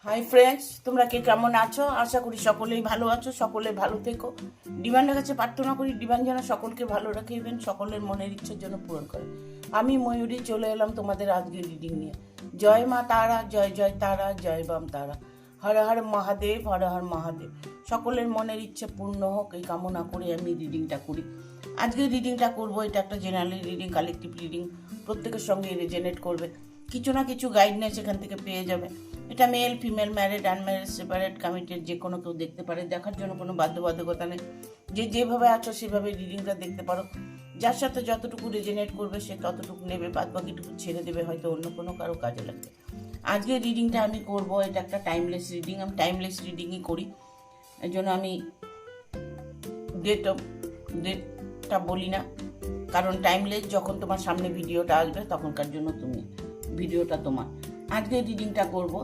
Hi friends, তোমরা কে কেমন আছো? আশা করি সকলেই ভালো আছো, সকলে ভালো থেকো। ডিমান্ডের কাছে প্রার্থনা করি ডিমান্ড যেন সকলকে ভালো রাখে এবং সকলের মনের ইচ্ছের জন্য পূরণ করে। আমি ময়ূরী চলে এলাম তোমাদের আজকে রিডিং নিয়ে। জয় মা তারা, জয় জয় তারা, জয় বাম তারা, হর হর মহাদেব, হর হর মহাদেব। সকলের মনের ইচ্ছে পূর্ণ হোক এই কামনা করে আমি রিডিংটা করি। আজকে রিডিংটা করবো, এটা একটা জেনারেল রিডিং, কালেকটিভ রিডিং, প্রত্যেকের সঙ্গে রেজেনেট করবে। কিছু না কিছু গাইডনেস এখান থেকে পেয়ে যাবে। এটা male, female, married, unmarried, separate, committed, যে কোনো কেউ দেখতে পারে। দেখার জন্য কোনো বাধ্যবাধকতা নেই। যে যেভাবে আছো সেভাবে রিডিংটা দেখতে পারো। যার সাথে যতটুকু রেজেনেট করবে সে ততটুকু নেবে, বাদ বাকিটুকু ছেড়ে দেবে, হয়তো অন্য কোনো কারো কাজে লাগবে। আজকে রিডিংটা আমি করব, এটা একটা টাইমলেস রিডিং। আমি টাইমলেস রিডিংই করি, এই জন্য আমি ডেটটা বলি না, কারণ টাইমলেস যখন তোমার সামনে ভিডিওটা আসবে তখনকার জন্য ভিডিওটা তোমার। আজকে রিডিংটা করব,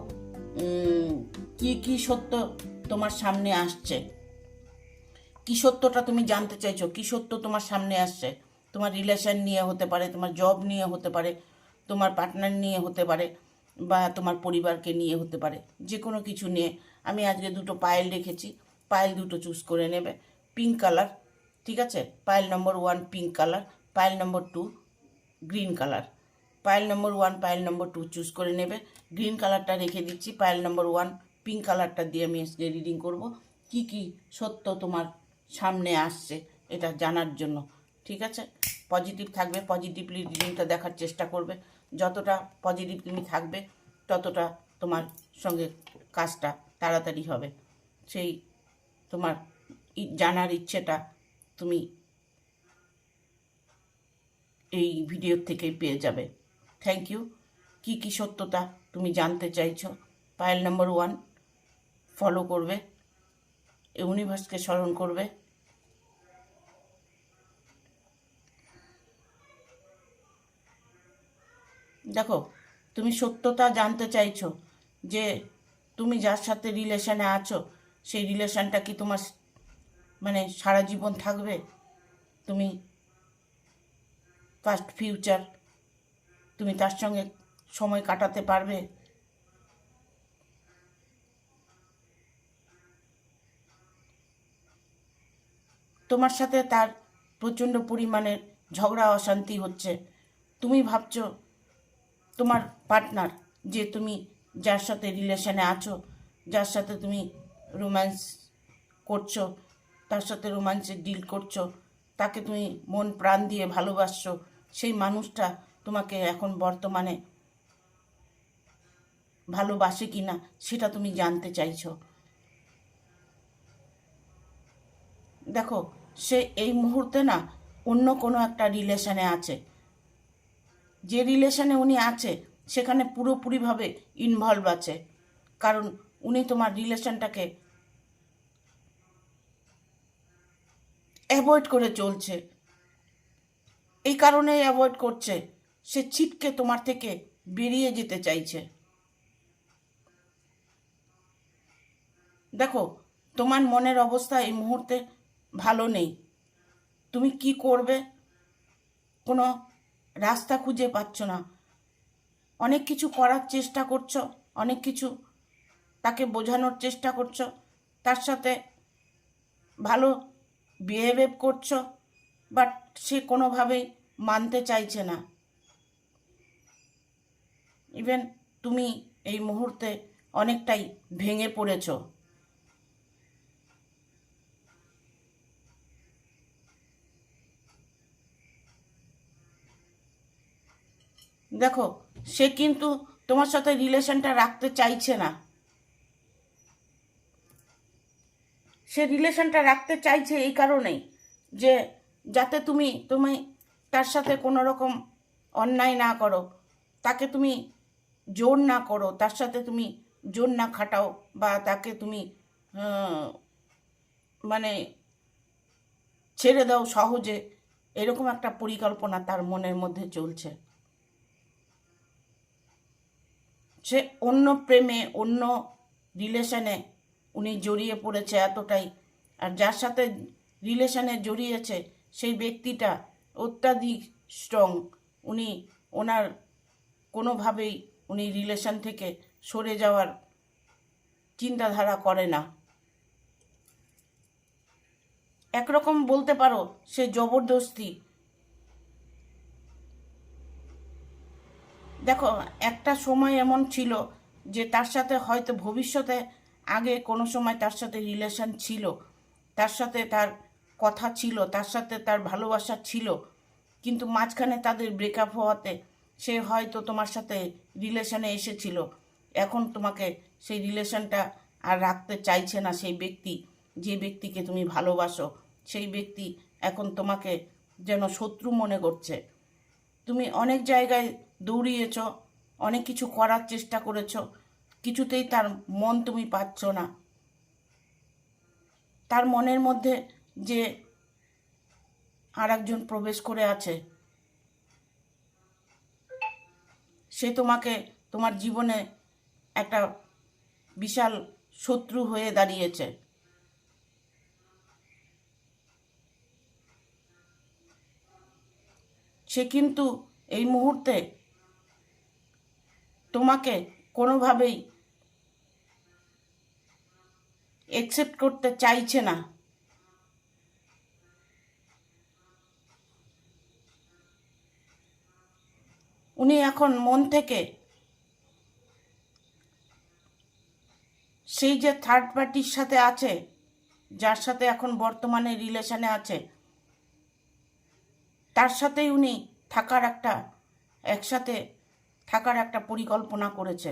কি কি সত্য তোমার সামনে আসছে, কি সত্যটা তুমি জানতে চাইছো, কি সত্য তোমার সামনে আসছে। তোমার রিলেশন নিয়ে হতে পারে, তোমার জব নিয়ে হতে পারে, তোমার পার্টনার নিয়ে হতে পারে, বা তোমার পরিবারকে নিয়ে হতে পারে, যে কোনো কিছু নিয়ে। আমি আজকে দুটো পায়েল রেখেছি, পায়েল দুটো চুজ করে নেবে। পিঙ্ক কালার, ঠিক আছে? পায়েল নম্বর 1 পিঙ্ক কালার, পায়েল নম্বর 2 গ্রিন কালার। পায়েল নম্বর 1, পায়েল নম্বর 2 চুজ করে নেবে। গ্রিন কালারটা রেখে দিচ্ছি, পায়েল নম্বর 1 পিঙ্ক কালারটা দিয়ে আমি আজকে রিডিং করব। কি কি সত্য তোমার সামনে আসছে এটা জানার জন্য, ঠিক আছে? পজিটিভ থাকবে, পজিটিভলি রিডিংটা দেখার চেষ্টা করবে। যতটা পজিটিভ তুমি থাকবে ততটা তোমার সঙ্গে কাজটা তাড়াতাড়ি হবে। সেই তোমার জানার ইচ্ছেটা তুমি এই ভিডিও থেকেই পেয়ে যাবে। Thank you. কি কি সত্যতা তুমি জানতে চাইছো? পায়েল নম্বর 1 ফলো করবে, ইউনিভার্সকে স্মরণ করবে। দেখো, তুমি সত্যতা জানতে চাইছো যে তুমি যার সাথে রিলেশনে আছো সেই রিলেশনটা কি তোমার মানে সারা জীবন থাকবে? তুমি ফার্স্ট ফিউচার তুমি তার সঙ্গে সময় কাটাতে পারবে? তোমার সাথে তার প্রচণ্ড পরিমাণের ঝগড়া অশান্তি হচ্ছে। তুমি ভাবছো তোমার পার্টনার, যে তুমি যার সাথে রিলেশনে আছো, যার সাথে তুমি রোম্যান্স করছো, তার সাথে রোম্যান্সের ডিল করছো, তাকে তুমি মন প্রাণ দিয়ে ভালোবাসছো, সেই মানুষটা তোমাকে এখন বর্তমানে ভালোবাসে কি না সেটা তুমি জানতে চাইছো। দেখো, সে এই মুহূর্তে না অন্য কোনো একটা রিলেশনে আছে। যে রিলেশনে উনি আছে সেখানে পুরোপুরিভাবে ইনভলভ আছে, কারণ উনি তোমার রিলেশনটাকে অ্যাভয়েড করে চলছে। এই কারণেই অ্যাভয়েড করছে, সে ছিটকে তোমার থেকে বেরিয়ে যেতে চাইছে। দেখো, তোমার মনের অবস্থা এই মুহূর্তে ভালো নেই। তুমি কি করবে কোনো রাস্তা খুঁজে পাচ্ছ না। অনেক কিছু করার চেষ্টা করছো, অনেক কিছু তাকে বোঝানোর চেষ্টা করছো, তার সাথে ভালো বিহেভ করছো, বাট সে কোনোভাবেই মানতে চাইছে না। ইভেন তুমি এই মুহূর্তে অনেকটাই ভেঙে পড়েছো। দেখো, সে কিন্তু তোমার সাথে রিলেশনটা রাখতে চাইছে না। সে রিলেশনটা রাখতে চাইছে এই কারণেই যে যাতে তুমি তুমি তার সাথে কোনো রকম অন্যায় না করো, তাকে তুমি জোর না করো, তার সাথে তুমি জোর না খাটাও, বা তাকে তুমি মানে ছেড়ে দাও সহজে, এরকম একটা পরিকল্পনা তার মনের মধ্যে চলছে। সে অন্য প্রেমে, অন্য রিলেশনে উনি জড়িয়ে পড়েছে এতটাই, আর যার সাথে রিলেশনে জড়িয়েছে সেই ব্যক্তিটা অত্যাধিক স্ট্রং। উনি ওনার কোনোভাবেই উনি রিলেশন থেকে সরে যাওয়ার চিন্তাধারা করে না। একরকম বলতে পারো সে জবরদস্তি। দেখো, একটা সময় এমন ছিল যে তার সাথে হয়তো ভবিষ্যতে আগে কোনো সময় তার সাথে রিলেশন ছিল, তার সাথে তার কথা ছিল, তার সাথে তার ভালোবাসা ছিল, কিন্তু মাঝখানে তাদের ব্রেকআপ হওয়াতে সে হয়তো তোমার সাথে রিলেশনে এসেছিল। এখন তোমাকে সেই রিলেশনটা আর রাখতে চাইছে না। সেই ব্যক্তি, যে ব্যক্তিকে তুমি ভালোবাসো, সেই ব্যক্তি এখন তোমাকে যেন শত্রু মনে করছে। তুমি অনেক জায়গায় দৌড়িয়েছ, অনেক কিছু করার চেষ্টা করেছ, কিছুতেই তার মন তুমি পাচ্ছ না। তার মনের মধ্যে যে আর একজন প্রবেশ করে আছে, সে তোমাকে, তোমার জীবনে একটা বিশাল শত্রু হয়ে দাঁড়িয়েছে। সে কিন্তু এই মুহূর্তে তোমাকে কোনোভাবেই অ্যাকসেপ্ট করতে চাইছে না। উনি এখন মন থেকে সেই যে থার্ড পার্টির সাথে আছে, যার সাথে এখন বর্তমানে রিলেশনে আছে, তার সাথেই উনি একসাথে থাকার একটা পরিকল্পনা করেছে।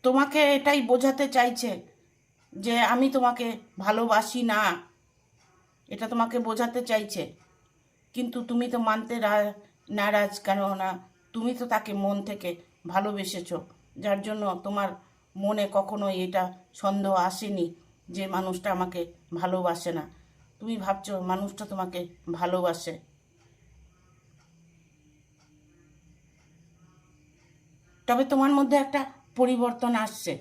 তোমাকে এটাই বোঝাতে চাইছে যে আমি তোমাকে ভালোবাসি না, এটা তোমাকে বোঝাতে চাইছে। কিন্তু তুমি তো মানতে নারাজ, কেননা তুমি তো তাকে মন থেকে ভালোবেসেছো, যার জন্য তোমার মনে কখনো এটা সন্দেহ আসেনি যে মানুষটা আমাকে ভালোবাসে না। তুমি ভাবছো মানুষটা তোমাকে ভালোবাসে। তবে তোমার মধ্যে একটা পরিবর্তন আসছে,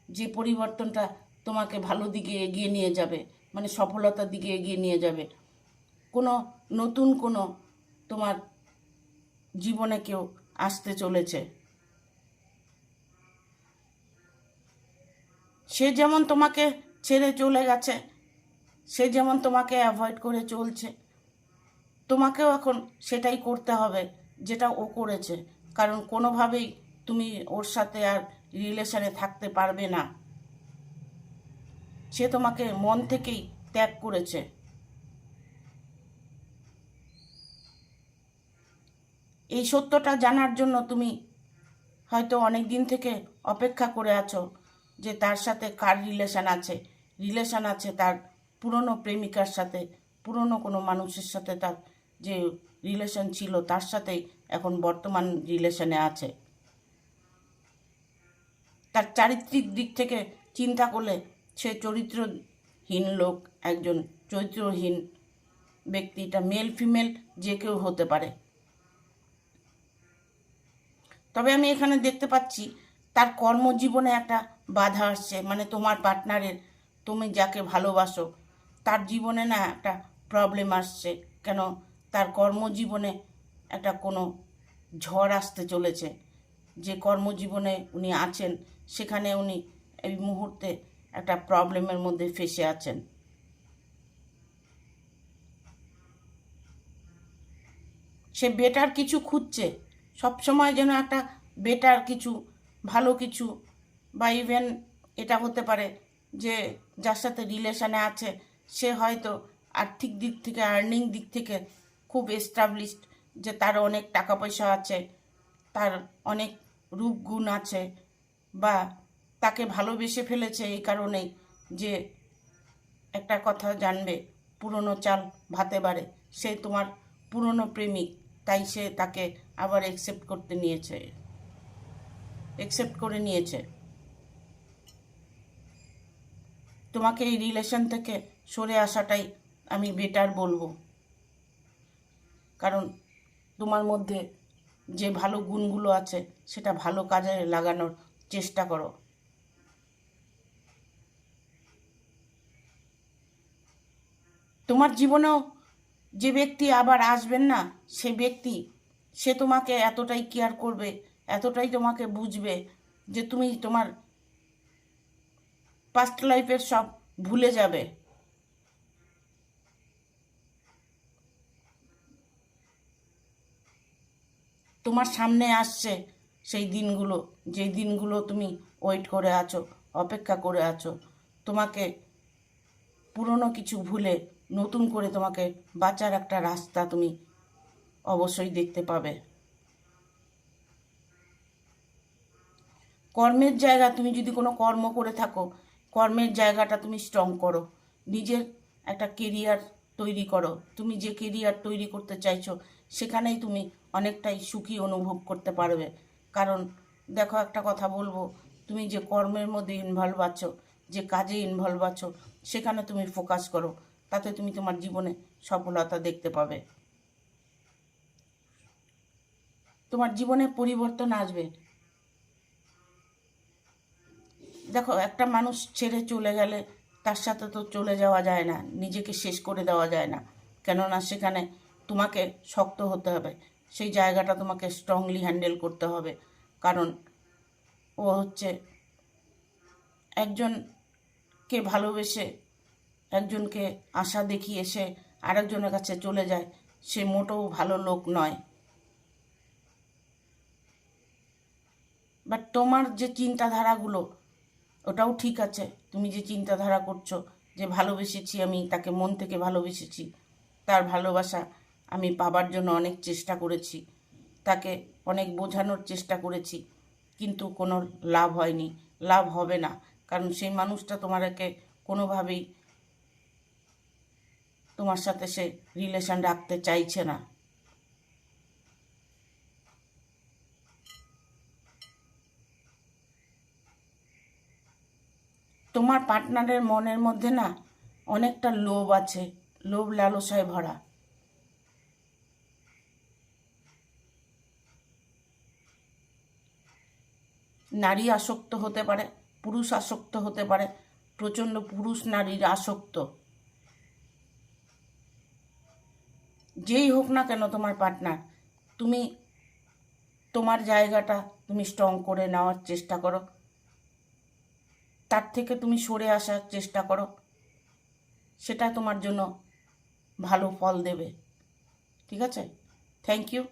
যে পরিবর্তনটা তোমাকে ভালো দিকে এগিয়ে নিয়ে যাবে, মানে সফলতার দিকে এগিয়ে নিয়ে যাবে। নতুন কোনো তোমার জীবনে কেউ আসতে চলেছে। সে যেমন তোমাকে ছেড়ে চলে গেছে, সে যেমন তোমাকে অ্যাভয়েড করে চলছে, তোমাকেও এখন সেটাই করতে হবে যেটা ও করেছে। কারণ কোনোভাবেই তুমি ওর সাথে আর রিলেশনে থাকতে পারবে না। সে তোমাকে মন থেকেই ত্যাগ করেছে। এই সত্যটা জানার জন্য তুমি হয়তো অনেক দিন থেকে অপেক্ষা করে আছো যে তার সাথে কার রিলেশন আছে তার পুরনো প্রেমিকার সাথে, পুরনো কোনো মানুষের সাথে তার যে রিলেশন ছিল তার সাথেই এখন বর্তমান রিলেশনে আছে। তার চারিত্রিক দিক থেকে চিন্তা করলে সে চরিত্রহীন লোক, একজন চরিত্রহীন ব্যক্তি। এটা মেল ফিমেল যে কেউ হতে পারে। তবে আমি এখানে দেখতে পাচ্ছি তার কর্মজীবনে একটা বাধা আসছে, মানে তোমার পার্টনারের, তুমি যাকে ভালোবাসো তার জীবনে না একটা প্রবলেম আসছে। কেন, তার কর্মজীবনে একটা কোনো ঝড় আসতে চলেছে। যে কর্মজীবনে উনি আছেন সেখানে উনি এই মুহূর্তে একটা প্রবলেমের মধ্যে ফেসে আছেন। সে বেটার কিছু খুঁজছে, সবসময় যেন একটা বেটার কিছু, ভালো কিছু, বা ইভেন এটা হতে পারে যে যার সাথে রিলেশনে আছে সে হয়তো আর্থিক দিক থেকে, আর্নিং দিক থেকে খুব এস্টাবলিশড, যে তার অনেক টাকা পয়সা আছে, তার অনেক রূপগুণ আছে, বা তাকে ভালোবেসে ফেলেছে এই কারণেই যে একটা কথা জানবে, পুরনো চাল ভাতে বাড়ে। সে তোমার পুরনো প্রেমিক, তাই সে তাকে আবার অ্যাকসেপ্ট করে নিয়েছে। তোমাকে এই রিলেশন থেকে সরে আসাটাই আমি বেটার বলবো। কারণ তোমার মধ্যে যে ভালো গুণগুলো আছে সেটা ভালো কাজে লাগানোর চেষ্টা করো। তোমার জীবনেও যে ব্যক্তি আবার আসবেন না, সে ব্যক্তি সে তোমাকে এতটাই কেয়ার করবে, এতটাই তোমাকে বুঝবে যে তুমি তোমার পাস্ট লাইফের সব ভুলে যাবে। তোমার সামনে আসছে সেই দিনগুলো, যেই দিনগুলো তুমি ওয়েট করে আছো, অপেক্ষা করে আছো। তোমাকে পুরনো কিছু ভুলে নতুন করে তোমাকে বাঁচার একটা রাস্তা তুমি অবশ্যই দেখতে পাবে। কর্মের জায়গা, তুমি যদি কোনো কর্ম করে থাকো, কর্মের জায়গাটা তুমি স্ট্রং করো, নিজের একটা কেরিয়ার তৈরি করো। তুমি যে কেরিয়ার তৈরি করতে চাইছো সেখানেই তুমি অনেকটাই সুখী অনুভব করতে পারবে। কারণ দেখো, একটা কথা বলবো, তুমি যে কর্মের মধ্যে ইনভলভ আছো, যে কাজে ইনভলভ আছো, সেখানে তুমি ফোকাস করো, তাতে তুমি তোমার জীবনে সফলতা দেখতে পাবে। তোমার জীবনে পরিবর্তন আসবে। দেখো, একটা মানুষ ছেড়ে চলে গেলে তার সাথে তো চলে যাওয়া যায় না, নিজেকে শেষ করে দেওয়া যায় না। কেননা সেখানে তোমাকে শক্ত হতে হবে, সেই জায়গাটা তোমাকে স্ট্রংলি হ্যান্ডেল করতে হবে। কারণ ও হচ্ছে একজনকে ভালোবেসে, একজনকে আশা দেখিয়ে সে আরেকজনের কাছে চলে যায়, সে মোটেও ভালো লোক নয়। বাট তোমার যে চিন্তাধারাগুলো, ওটাও ঠিক আছে। তুমি যে চিন্তাধারা করছো যে ভালোবেসেছি, আমি তাকে মন থেকে ভালোবেসেছি, তার ভালোবাসা আমি পাবার জন্য অনেক চেষ্টা করেছি, তাকে অনেক বোঝানোর চেষ্টা করেছি, কিন্তু কোনো লাভ হয়নি, লাভ হবে না। কারণ সেই মানুষটা তোমাকে কোনোভাবেই তোমার সাথে সে রিলেশন রাখতে চাইছে না। তোমার পার্টনারের মনের মধ্যে না অনেকটা লোভ আছে, লোভ লালসায় ভরা। নারী আসক্ত হতে পারে, পুরুষ আসক্ত হতে পারে, প্রচণ্ড পুরুষ নারীর আসক্ত। যেই হোক না কেন তোমার পার্টনার, তুমি তোমার জায়গাটা তুমি স্ট্রং করে নেওয়ার চেষ্টা করো, তার থেকে তুমি সরে আসার চেষ্টা করো, সেটা তোমার জন্য ভালো ফল দেবে। ঠিক আছে? Thank you.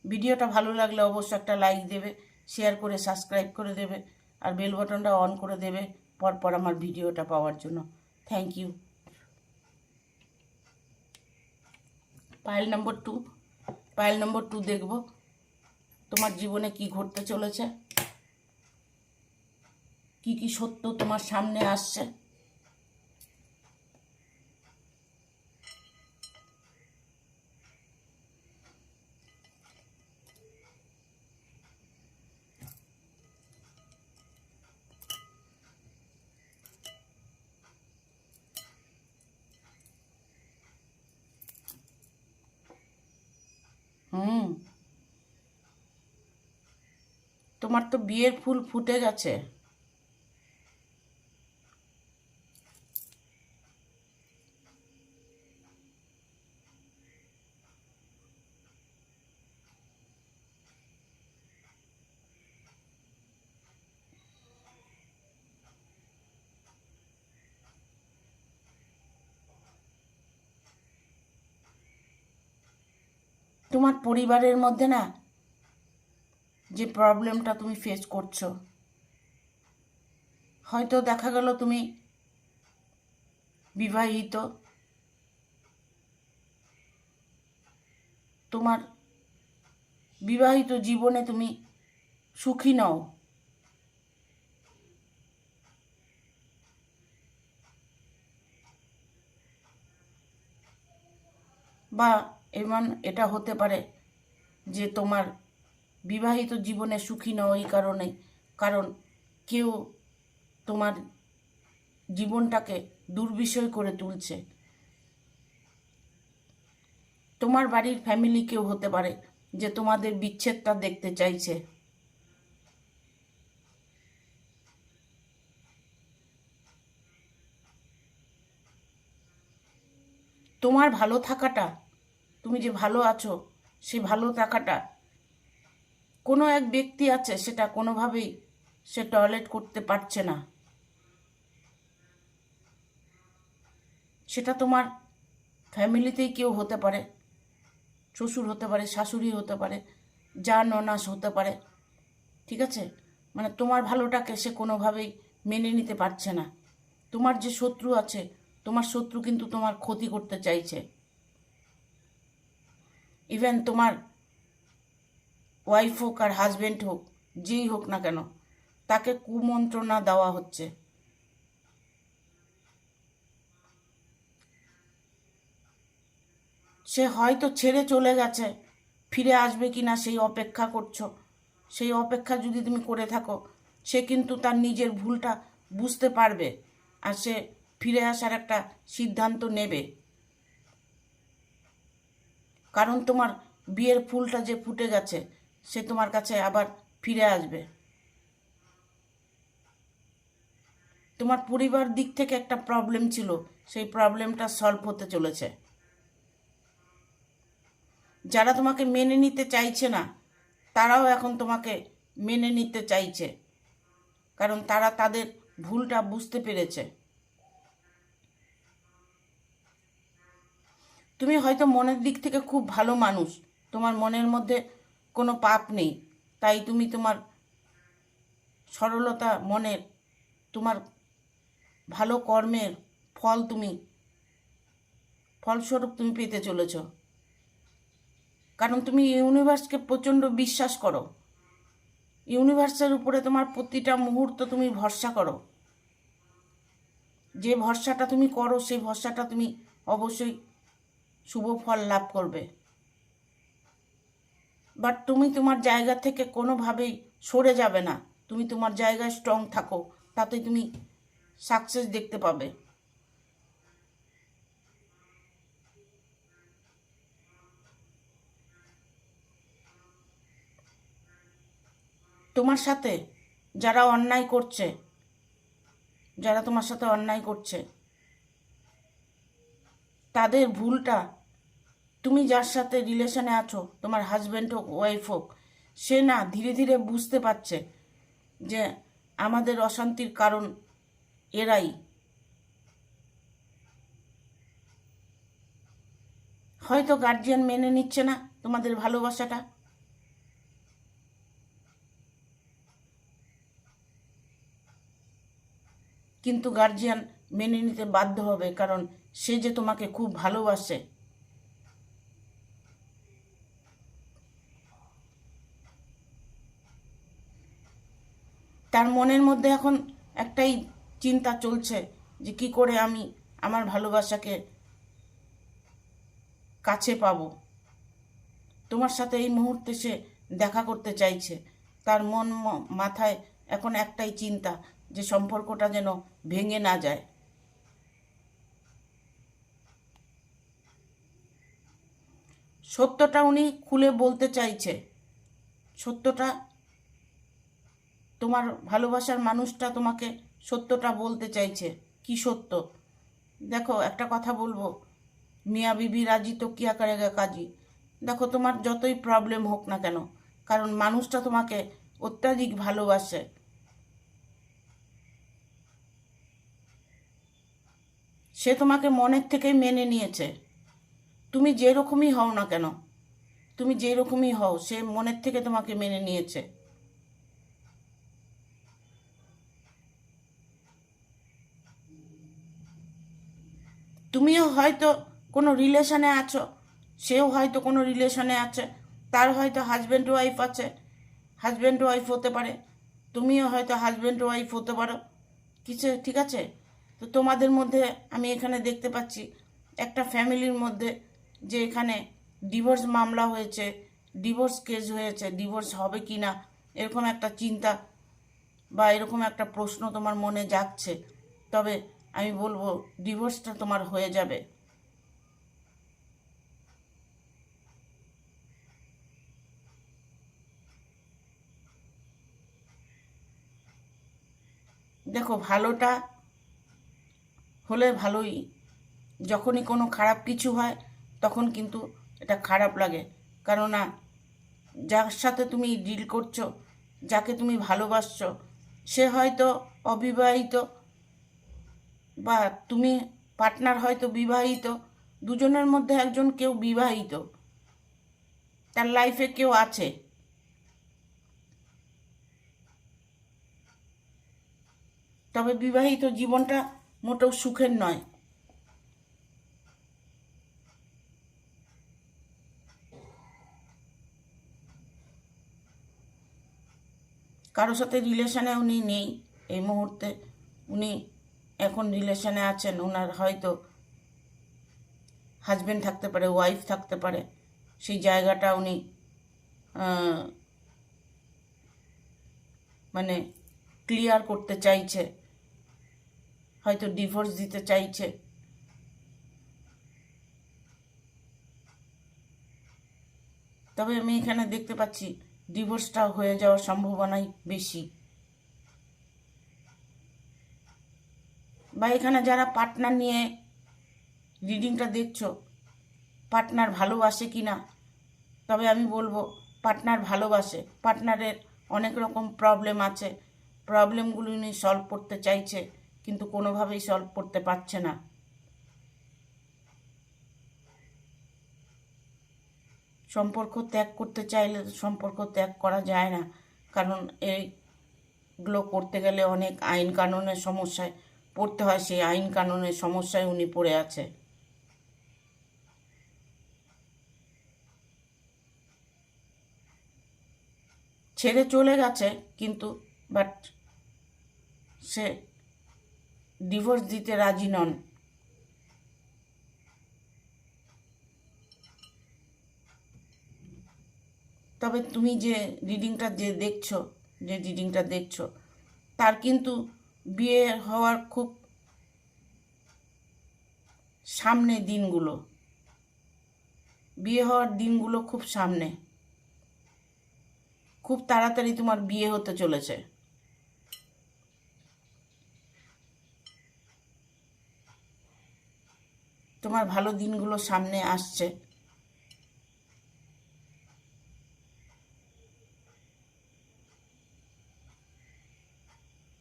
ভিডিওটা ভালো লাগলে অবশ্যই একটা লাইক দেবে, শেয়ার করে সাবস্ক্রাইব করে দেবে, আর বেল বাটনটা অন করে দেবে পরপর আমার ভিডিওটা পাওয়ার জন্য। Thank you. পাইল নম্বর 2 দেখব তোমার জীবনে কি ঘটতে চলেছে, কি কি সত্য তোমার সামনে আসছে। তোমার তো বিয়ের ফুল ফুটে গেছে। তোমার পরিবারের মধ্যে না যে প্রবলেমটা তুমি ফেস করছো, হয়তো দেখা গেল তুমি বিবাহিত, তোমার বিবাহিত জীবনে তুমি সুখী নও, বা এটা হতে পারে যে তোমার বিবাহিত জীবনে সুখী নও এই কারণে, কারণ কেউ তোমার জীবনটাকে দুর্বিষয় করে তুলছে। তোমার বাড়ির ফ্যামিলি কেউ হতে পারে যে তোমাদের বিচ্ছেদটা দেখতে চাইছে। তোমার ভালো থাকাটা, তুমি যে ভালো আছো, সেই ভালো থাকাটা কোনো এক ব্যক্তি আছে, সেটা কোনোভাবেই সে টয়লেট করতে পারছে না। সেটা তোমার ফ্যামিলিতেই কেউ হতে পারে, শ্বশুর হতে পারে, শাশুড়ি হতে পারে, যা ননাস হতে পারে, ঠিক আছে? মানে তোমার ভালোটাকে সে কোনোভাবেই মেনে নিতে পারছে না। তোমার যে শত্রু আছে, তোমার শত্রু কিন্তু তোমার ক্ষতি করতে চাইছে। ইভেন তোমার ওয়াইফ হোক আর হাজব্যান্ড হোক, যেই হোক না কেন, তাকে কুমন্ত্রণা দেওয়া হচ্ছে। সে হয়তো ছেড়ে চলে গেছে, ফিরে আসবে কি না সেই অপেক্ষা করছো। সেই অপেক্ষা যদি তুমি করে থাকো, সে কিন্তু তার নিজের ভুলটা বুঝতে পারবে আর সে ফিরে আসার একটা সিদ্ধান্ত নেবে। কারণ তোমার বিয়ের ফুলটা যে ফুটে গেছে, সে তোমার কাছে আবার ফিরে আসবে। তোমার পরিবার দিক থেকে একটা প্রবলেম ছিল, সেই প্রবলেমটা সলভ হতে চলেছে। যারা তোমাকে মেনে নিতে চাইছে না, তারাও এখন তোমাকে মেনে নিতে চাইছে, কারণ তারা তাদের ভুলটা বুঝতে পেরেছে। তুমি হয়তো মনের দিক থেকে খুব ভালো মানুষ, তোমার মনের মধ্যে কোনো পাপ নেই, তাই তুমি তোমার সরলতা মনের, তোমার ভালো কর্মের ফলস্বরূপ তুমি পেতে চলেছ। কারণ তুমি ইউনিভার্সকে প্রচণ্ড বিশ্বাস করো, ইউনিভার্সের উপরে তোমার প্রতিটা মুহূর্ত তুমি ভরসা করো। যে ভরসাটা তুমি করো, সেই ভরসাটা তুমি অবশ্যই শুভ ফল লাভ করবে। বাট তুমি তোমার জায়গা থেকে কোনোভাবেই সরে যাবে না। তুমি তোমার জায়গায় স্ট্রং থাকো, তাতে তুমি সাকসেস দেখতে পাবে। তোমার সাথে যারা অন্যায় করছে, যারা তোমার সাথে অন্যায় করছে, তাদের ভুলটা তুমি যার সাথে রিলেশনে আছো, তোমার হাজব্যান্ড হোক ওয়াইফ হোক, সে না ধীরে ধীরে বুঝতে পারছে যে আমাদের অশান্তির কারণ এরাই। হয়তো গার্জিয়ান মেনে নিচ্ছে না তোমাদের ভালোবাসাটা, কিন্তু গার্জিয়ান মেনে নিতে বাধ্য হবে, কারণ সে যে তোমাকে খুব ভালোবাসে। তার মনের মধ্যে এখন একটাই চিন্তা চলছে যে কি করে আমি আমার ভালোবাসাকে কাছে পাবো। তোমার সাথে এই মুহূর্তে সে দেখা করতে চাইছে। তার মাথায় এখন একটাই চিন্তা, যে সম্পর্কটা যেন ভেঙে না যায়। সত্যটা উনি খুলে বলতে চাইছে। সত্যটা, তোমার ভালোবাসার মানুষটা তোমাকে সত্যটা বলতে চাইছে। কি সত্য? দেখো, একটা কথা বলবো, মিয়া বিবি রাজি তো কিয়া করেগা কাজী। দেখো, তোমার যতই প্রবলেম হোক না কেন, কারণ মানুষটা তোমাকে অত্যাধিক ভালোবাসে। সে তোমাকে মনের থেকেই মেনে নিয়েছে। তুমি যেরকমই হও না কেন, তুমি যেরকমই হও, সে মনের থেকে তোমাকে মেনে নিয়েছে। তুমিও হয়তো কোনো রিলেশনে আছো, সেও হয়তো কোনো রিলেশনে আছে, তার হয়তো হাজব্যান্ড ওয়াইফ আছে, হাজব্যান্ড ওয়াইফ হতে পারে, তুমিও হয়তো হাজব্যান্ড ওয়াইফ হতে পারো কিছু, ঠিক আছে? তো তোমাদের মধ্যে আমি এখানে দেখতে পাচ্ছি একটা ফ্যামিলির মধ্যে, যে এখানে ডিভোর্স মামলা হয়েছে, ডিভোর্স কেস হয়েছে, ডিভোর্স হবে কি না এরকম একটা চিন্তা বা এরকম একটা প্রশ্ন তোমার মনে জাগছে। তবে আমি বলবো, ডিভোর্সটা তোমার হয়ে যাবে। দেখো, ভালোটা হলে ভালোই, যখনই কোনো খারাপ কিছু হয় তখন কিন্তু এটা খারাপ লাগে। কেননা যার সাথে তুমি ডিল করছো, যাকে তুমি ভালোবাসছো, সে হয়তো অবিবাহিত বা তুমি পার্টনার হয়তো বিবাহিত, দুজনের মধ্যে একজন কেউ বিবাহিত, তার লাইফে কেউ আছে। তবে বিবাহিত জীবনটা মোটেও সুখের নয়। কারোর সাথে রিলেশনে উনি নেই এই মুহূর্তে, উনি এখন রিলেশনে আছেন, ওনার হয়তো হাজবেন্ড থাকতে পারে, ওয়াইফ থাকতে পারে, সেই জায়গাটা উনি মানে ক্লিয়ার করতে চাইছে, হয়তো ডিভোর্স দিতে চাইছে। তবে আমি এখানে দেখতে পাচ্ছি ডিভোর্সটা হয়ে যাওয়ার সম্ভাবনাই বেশি। বা এখানে যারা পার্টনার নিয়ে রিডিংটা দেখছো, পার্টনার ভালোবাসে কি না, তবে আমি বলবো পার্টনার ভালোবাসে। পার্টনারের অনেক রকম প্রবলেম আছে, প্রবলেমগুলো উনি সলভ করতে চাইছে, কিন্তু কোনোভাবেই সলভ করতে পারছে না। সম্পর্ক ত্যাগ করতে চাইলে সম্পর্ক ত্যাগ করা যায় না, কারণ এইগুলো করতে গেলে অনেক আইন কানুনের সমস্যায় পড়তে হয়, সেই আইন কানুনের সমস্যায় উনি পড়ে আছে। ছেড়ে চলে গেছে, কিন্তু বাট সে ডিভোর্স দিতে রাজি নন। তবে তুমি যে রিডিংটা দেখছো তার কিন্তু বিয়ে হওয়ার খুব সামনে দিনগুলো, বিয়ে হওয়ার দিনগুলো খুব সামনে, খুব তাড়াতাড়ি তোমার বিয়ে হতে চলেছে। তোমার ভালো দিনগুলো সামনে আসছে।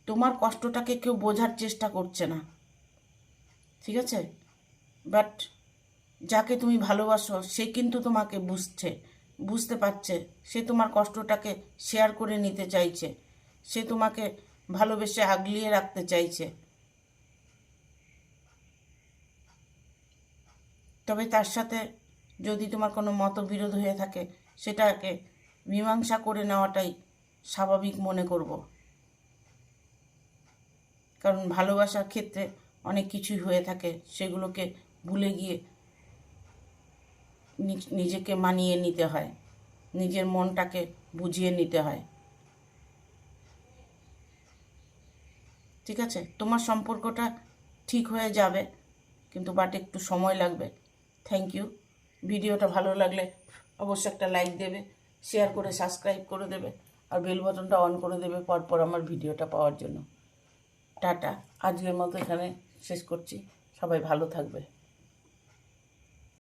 তোমার কষ্টটাকে কেউ বোঝার চেষ্টা করছে না, ঠিক আছে? বাট যাকে তুমি ভালোবাসো সে কিন্তু তোমাকে বুঝতে পারছে, সে তোমার কষ্টটাকে শেয়ার করে নিতে চাইছে, সে তোমাকে ভালোবেসে আগলিয়ে রাখতে চাইছে। তবে তার সাথে যদি তোমার কোনো মতবিরোধ হয়ে থাকে, সেটাকে মীমাংসা করে নেওয়াটাই স্বাভাবিক মনে করব। কারণ ভালোবাসার ক্ষেত্রে অনেক কিছুই হয়ে থাকে, সেগুলোকে ভুলে গিয়ে নিজেকে মানিয়ে নিতে হয়, নিজের মনটাকে বুঝিয়ে নিতে হয়, ঠিক আছে? তোমার সম্পর্কটা ঠিক হয়ে যাবে, কিন্তু বাট একটু সময় লাগবে। Thank you. ভিডিওটা ভালো লাগলে অবশ্যই একটা লাইক দেবে, শেয়ার করে সাবস্ক্রাইব করে দেবে, আর বেল বাটনটা অন করে দেবে পরপর আমার ভিডিওটা পাওয়ার জন্য। টাটা, আজকের মতো এখানে শেষ করছি। সবাই ভালো থাকবে।